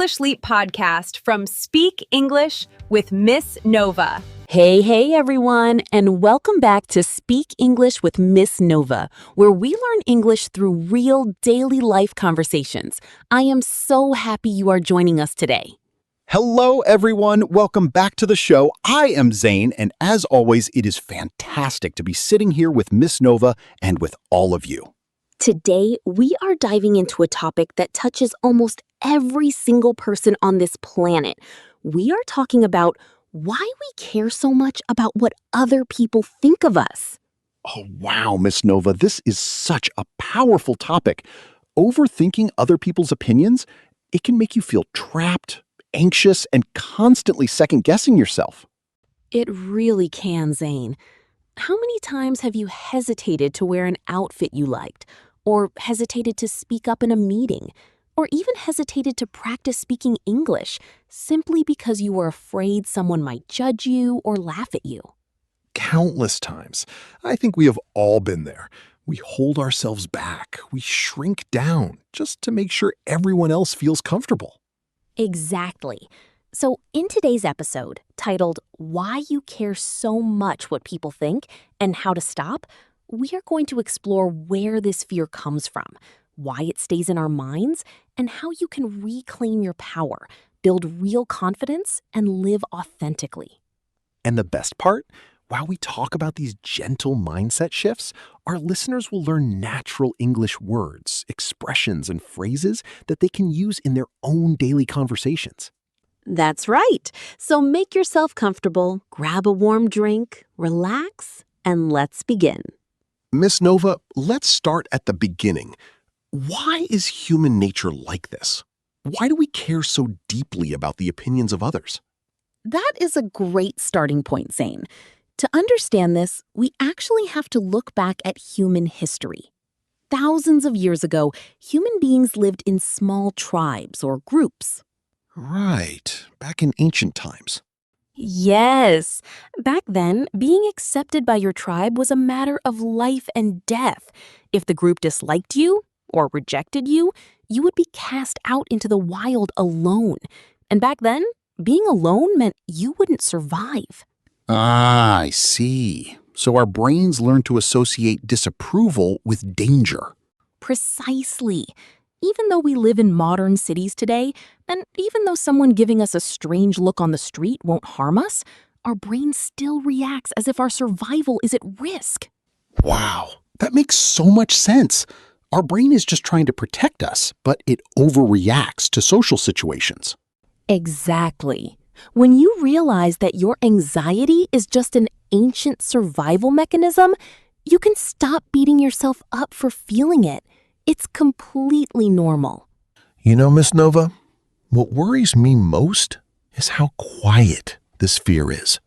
English Leap podcast from Speak English with Miss Nova. Hey everyone, and welcome back to Speak English with Miss Nova, where we learn English through real daily life conversations. I am so happy you are joining us today. Hello, everyone. Welcome back to the show. I am Zane, and as always, it is fantastic to be sitting here with Miss Nova and with all of you. Today, we are diving into a topic that touches almost every single person on this planet. We are talking about why we care so much about what other people think of us. Oh, wow, Miss Nova, this is such a powerful topic. Overthinking other people's opinions, it can make you feel trapped, anxious, and constantly second-guessing yourself. It really can, Zane. How many times have you hesitated to wear an outfit you liked, or hesitated to speak up in a meeting, or even hesitated to practice speaking English simply because you were afraid someone might judge you or laugh at you? Countless times. I think we have all been there. We hold ourselves back. We shrink down just to make sure everyone else feels comfortable. Exactly. So in today's episode, titled Why You Care So Much What People Think and How to Stop, we are going to explore where this fear comes from, why it stays in our minds, and how you can reclaim your power, build real confidence, and live authentically. And the best part? While we talk about these gentle mindset shifts, our listeners will learn natural English words, expressions, and phrases that they can use in their own daily conversations. That's right. So make yourself comfortable, grab a warm drink, relax, and let's begin. Miss Nova, let's start at the beginning. Why is human nature like this? Why do we care so deeply about the opinions of others? That is a great starting point, Zane. To understand this, we actually have to look back at human history. Thousands of years ago, human beings lived in small tribes or groups. Right, back in ancient times. Yes. Back then, being accepted by your tribe was a matter of life and death. If the group disliked you or rejected you, you would be cast out into the wild alone. And back then, being alone meant you wouldn't survive. Ah, I see. So our brains learn to associate disapproval with danger. Precisely. Even though we live in modern cities today, and even though someone giving us a strange look on the street won't harm us, our brain still reacts as if our survival is at risk. Wow, that makes so much sense. Our brain is just trying to protect us, but it overreacts to social situations. Exactly. When you realize that your anxiety is just an ancient survival mechanism, you can stop beating yourself up for feeling it. It's completely normal. You know, Miss Nova, what worries me most is how quiet this fear is.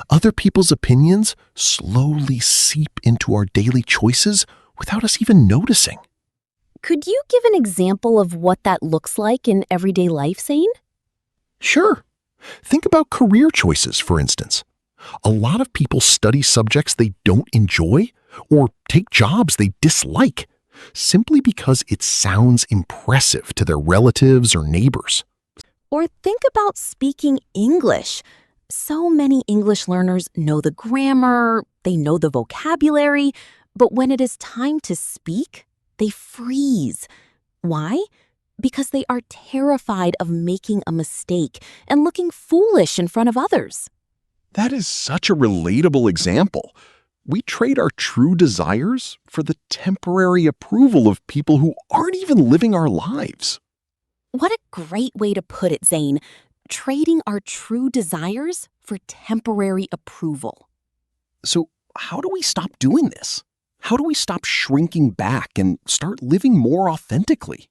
Other people's opinions slowly seep into our daily choices without us even noticing. Could you give an example of what that looks like in everyday life, Zane? Sure. Think about career choices, for instance. A lot of people study subjects they don't enjoy or take jobs they dislike simply because it sounds impressive to their relatives or neighbors. Or think about speaking English. So many English learners know the grammar, they know the vocabulary, but when it is time to speak, they freeze. Why? Because they are terrified of making a mistake and looking foolish in front of others. That is such a relatable example. We trade our true desires for the temporary approval of people who aren't even living our lives. What a great way to put it, Zane. Trading our true desires for temporary approval. So how do we stop doing this? How do we stop shrinking back and start living more authentically?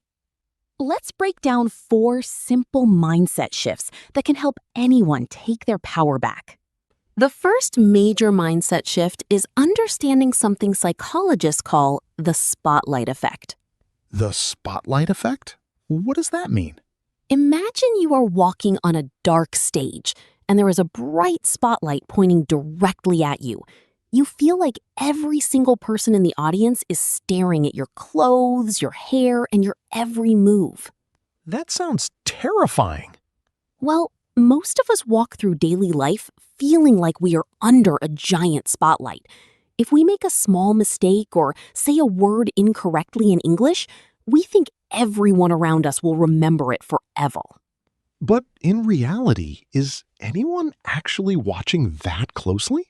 Let's break down 4 simple mindset shifts that can help anyone take their power back. The first major mindset shift is understanding something psychologists call the spotlight effect. The spotlight effect? What does that mean? Imagine you are walking on a dark stage and there is a bright spotlight pointing directly at you. You feel like every single person in the audience is staring at your clothes, your hair, and your every move. That sounds terrifying. Well, most of us walk through daily life feeling like we are under a giant spotlight. If we make a small mistake or say a word incorrectly in English, we think everyone around us will remember it forever. But in reality, is anyone actually watching that closely?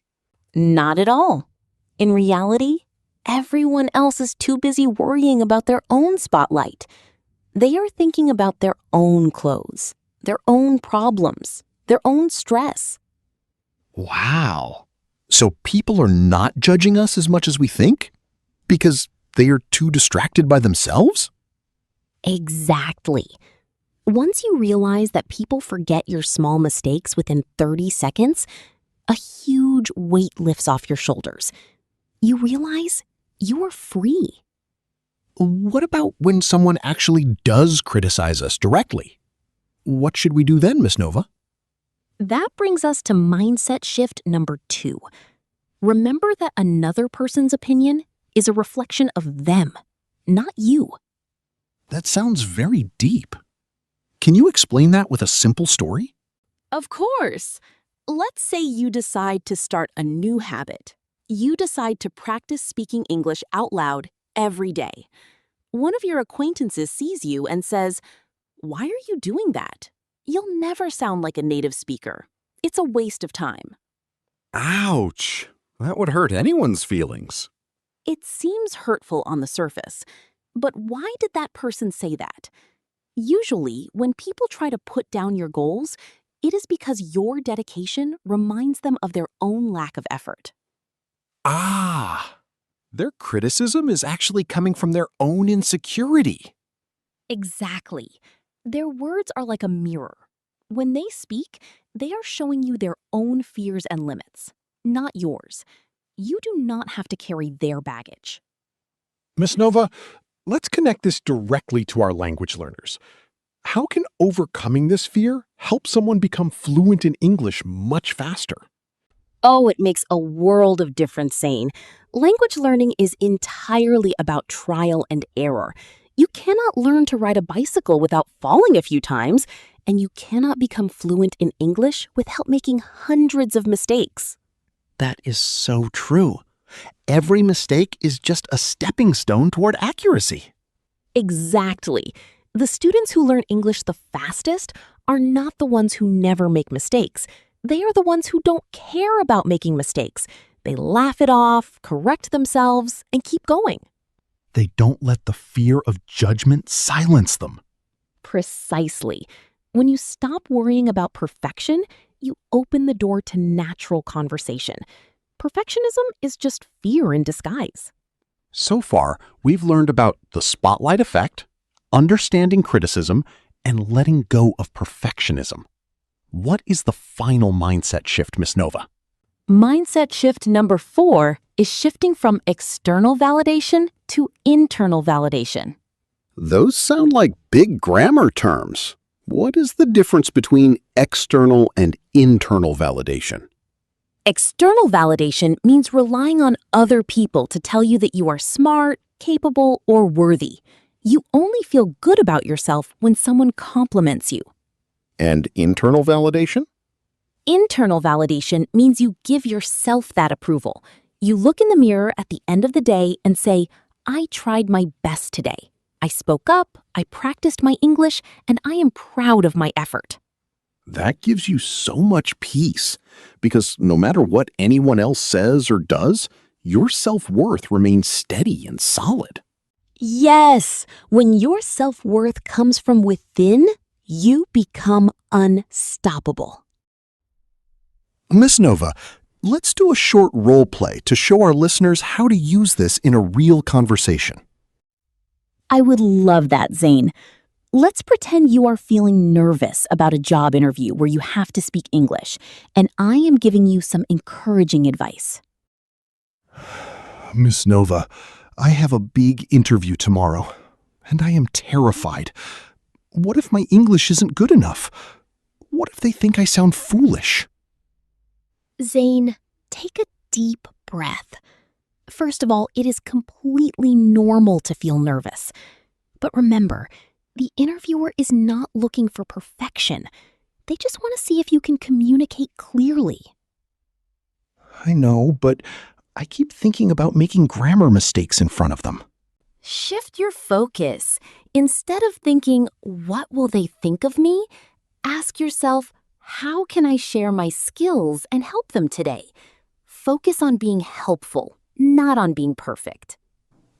Not at all. In reality, everyone else is too busy worrying about their own spotlight. They are thinking about their own clothes, their own problems, their own stress. Wow. So people are not judging us as much as we think? Because they are too distracted by themselves? Exactly. Once you realize that people forget your small mistakes within 30 seconds, a huge weight lifts off your shoulders. You realize you are free. What about when someone actually does criticize us directly? What should we do then, Miss Nova? That brings us to mindset shift number 2. Remember that another person's opinion is a reflection of them, not you. That sounds very deep. Can you explain that with a simple story? Of course. Let's say you decide to start a new habit. You decide to practice speaking English out loud every day. One of your acquaintances sees you and says, "Why are you doing that? You'll never sound like a native speaker. It's a waste of time." Ouch. That would hurt anyone's feelings. It seems hurtful on the surface, but why did that person say that? Usually, when people try to put down your goals, it is because your dedication reminds them of their own lack of effort. Ah, their criticism is actually coming from their own insecurity. Exactly. Their words are like a mirror. When they speak, they are showing you their own fears and limits, not yours. You do not have to carry their baggage. Miss Nova, let's connect this directly to our language learners. How can overcoming this fear help someone become fluent in English much faster? Oh, it makes a world of difference, Zane. Language learning is entirely about trial and error. You cannot learn to ride a bicycle without falling a few times, and you cannot become fluent in English without making hundreds of mistakes. That is so true. Every mistake is just a stepping stone toward accuracy. Exactly. The students who learn English the fastest are not the ones who never make mistakes. They are the ones who don't care about making mistakes. They laugh it off, correct themselves, and keep going. They don't let the fear of judgment silence them. Precisely. When you stop worrying about perfection, you open the door to natural conversation. Perfectionism is just fear in disguise. So far, we've learned about the spotlight effect, understanding criticism, and letting go of perfectionism. What is the final mindset shift, Miss Nova? Mindset shift number 4 is shifting from external validation to internal validation. Those sound like big grammar terms. What is the difference between external and internal validation? External validation means relying on other people to tell you that you are smart, capable, or worthy. You only feel good about yourself when someone compliments you. And internal validation? Internal validation means you give yourself that approval. You look in the mirror at the end of the day and say, "I tried my best today. I spoke up, I practiced my English, and I am proud of my effort." That gives you so much peace, because no matter what anyone else says or does, your self-worth remains steady and solid. Yes, when your self-worth comes from within, you become unstoppable. Miss Nova, let's do a short role play to show our listeners how to use this in a real conversation. I would love that, Zane. Let's pretend you are feeling nervous about a job interview where you have to speak English, and I am giving you some encouraging advice. Miss Nova, I have a big interview tomorrow, and I am terrified. What if my English isn't good enough? What if they think I sound foolish? Zane, take a deep breath. First of all, it is completely normal to feel nervous. But remember, The interviewer is not looking for perfection. They just want to see if you can communicate clearly. I know, but I keep thinking about making grammar mistakes in front of them. Shift your focus. Instead of thinking, what will they think of me? Ask yourself, how can I share my skills and help them today? Focus on being helpful, not on being perfect.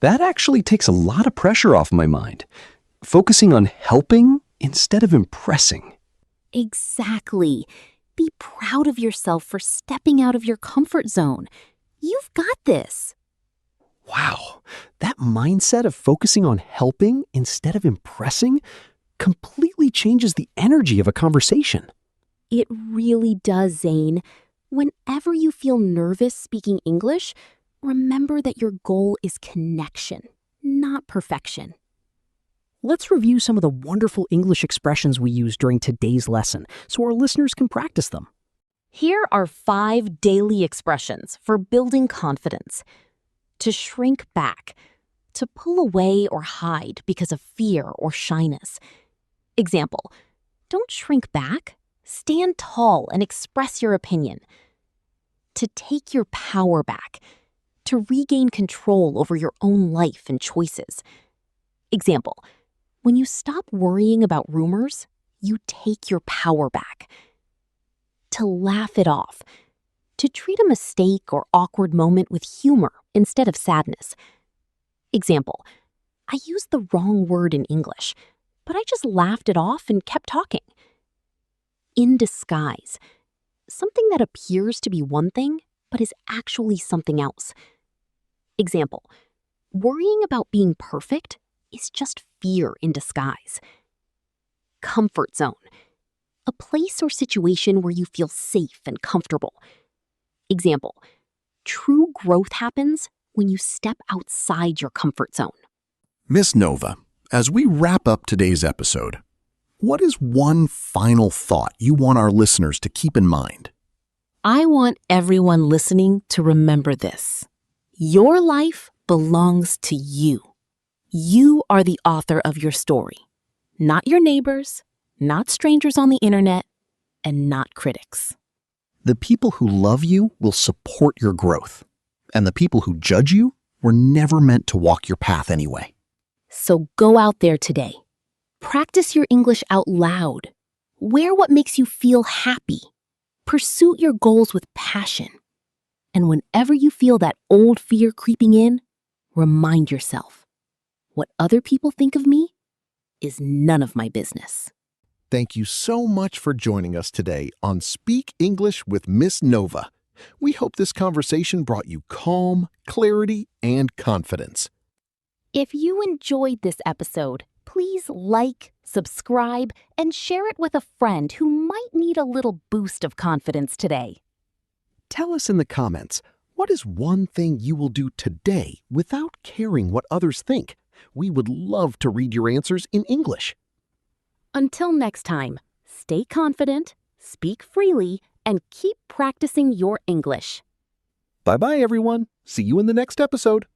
That actually takes a lot of pressure off my mind. Focusing on helping instead of impressing. Exactly. Be proud of yourself for stepping out of your comfort zone. You've got this. Wow, that mindset of focusing on helping instead of impressing completely changes the energy of a conversation. It really does, Zane. Whenever you feel nervous speaking English, remember that your goal is connection, not perfection. Let's review some of the wonderful English expressions we used during today's lesson so our listeners can practice them. Here are 5 daily expressions for building confidence. To shrink back, to pull away or hide because of fear or shyness. Example, don't shrink back, stand tall and express your opinion. To take your power back, to regain control over your own life and choices. Example, when you stop worrying about rumors, you take your power back. To laugh it off, to treat a mistake or awkward moment with humor instead of sadness. Example, I used the wrong word in English, but I just laughed it off and kept talking. In disguise, something that appears to be one thing, but is actually something else. Example, worrying about being perfect is just fear in disguise. Comfort zone, a place or situation where you feel safe and comfortable. Example, true growth happens when you step outside your comfort zone. Miss Nova, as we wrap up today's episode, what is one final thought you want our listeners to keep in mind? I want everyone listening to remember this. Your life belongs to you. You are the author of your story, not your neighbors, not strangers on the internet, and not critics. The people who love you will support your growth, and the people who judge you were never meant to walk your path anyway. So go out there today. Practice your English out loud. Wear what makes you feel happy. Pursue your goals with passion. And whenever you feel that old fear creeping in, remind yourself, what other people think of me is none of my business. Thank you so much for joining us today on Speak English with Miss Nova. We hope this conversation brought you calm, clarity, and confidence. If you enjoyed this episode, please like, subscribe, and share it with a friend who might need a little boost of confidence today. Tell us in the comments, what is one thing you will do today without caring what others think? We would love to read your answers in English. Until next time, stay confident, speak freely, and keep practicing your English. Bye-bye, everyone. See you in the next episode.